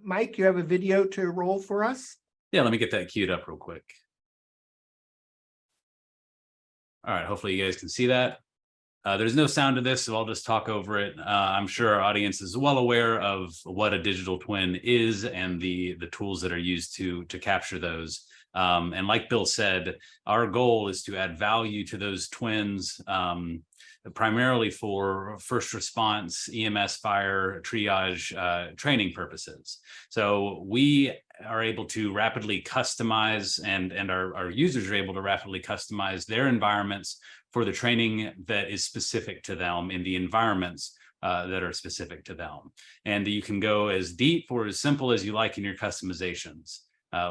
Mike, you have a video to roll for us? Yeah, let me get that queued up real quick. All right, hopefully you guys can see that. There's no sound to this, so I'll just talk over it. I'm sure our audience is well aware of what a digital twin is and the tools that are used to capture those. And like Bill said, our goal is to add value to those twins, primarily for first response, EMS, fire, triage, training purposes. So we are able to rapidly customize, and our users are able to rapidly customize their environments for the training that is specific to them in the environments that are specific to them. And you can go as deep or as simple as you like in your customizations.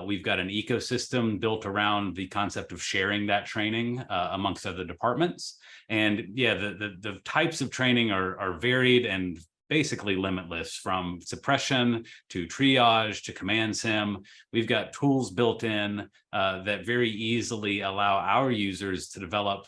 We've got an ecosystem built around the concept of sharing that training amongst other departments. And yeah, the types of training are varied and basically limitless, from suppression to triage to command sim. We've got tools built in that very easily allow our users to develop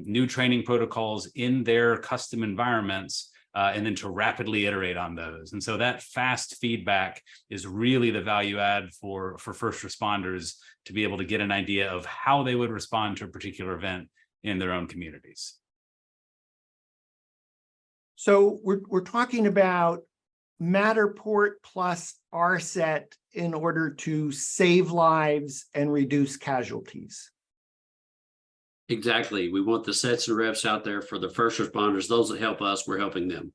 new training protocols in their custom environments, and then to rapidly iterate on those. And so that fast feedback is really the value add for first responders to be able to get an idea of how they would respond to a particular event in their own communities. So we're talking about Matterport plus RSET in order to save lives and reduce casualties. Exactly. We want the sets and reps out there for the first responders. Those that help us, we're helping them.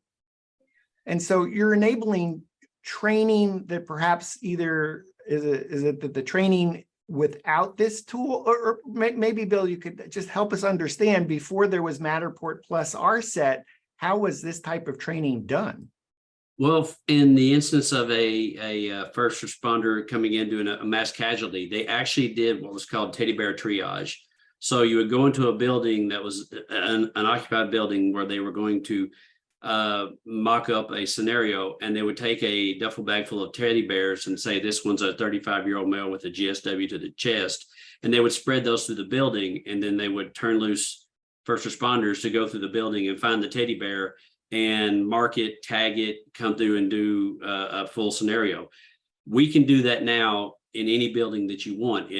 And so you're enabling training that perhaps either is it that the training without this tool, or maybe Bill, you could just help us understand, before there was Matterport plus RSET, how was this type of training done? Well, in the instance of a first responder coming in doing a mass casualty, they actually did what was called teddy bear triage. So you would go into a building that was an occupied building where they were going to mock up a scenario, and they would take a duffel bag full of teddy bears and say, this one's a 35-year-old male with a GSW to the chest. And they would spread those through the building, and then they would turn loose first responders to go through the building and find the teddy bear and mark it, tag it, come through and do a full scenario. We can do that now in any building that you want.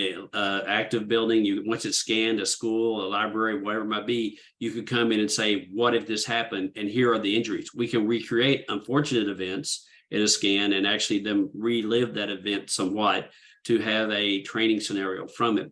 Active building, once it's scanned, a school, a library, whatever it might be, you could come in and say, what if this happened? And here are the injuries. We can recreate unfortunate events in a scan and actually them relive that event somewhat to have a training scenario from it.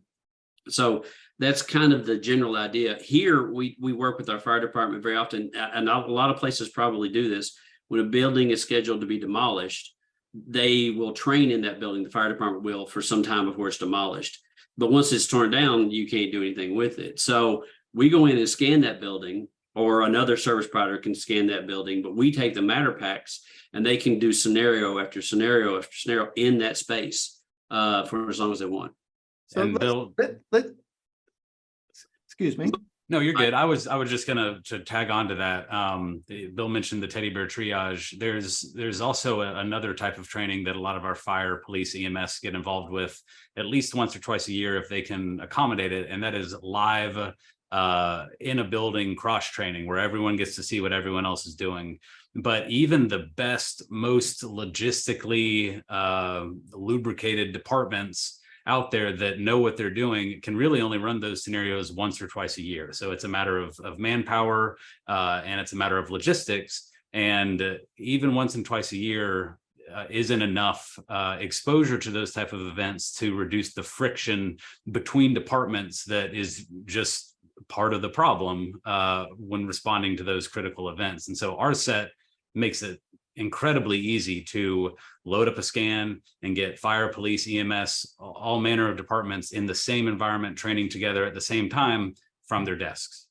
So that's kind of the general idea. Here, we work with our fire department very often, and a lot of places probably do this. When a building is scheduled to be demolished, they will train in that building, the fire department will, for some time before it's demolished. But once it's torn down, you can't do anything with it. So we go in and scan that building, or another service provider can scan that building, but we take the matter packs and they can do scenario after scenario after scenario in that space for as long as they want. So And Bill, excuse me. no, you're good. I was just gonna tag on to that. Bill mentioned the teddy bear triage. There's also another type of training that a lot of our fire, police, EMS get involved with at least once or twice a year if they can accommodate it, and that is live in a building cross training where everyone gets to see what everyone else is doing. But even the best, most logistically lubricated departments out there that know what they're doing can really only run those scenarios once or twice a year. So it's a matter of manpower, and it's a matter of logistics. And even once and twice a year isn't enough exposure to those type of events to reduce the friction between departments that is just part of the problem when responding to those critical events. And so RSET makes it incredibly easy to load up a scan and get fire, police, EMS, all manner of departments in the same environment training together at the same time from their desks.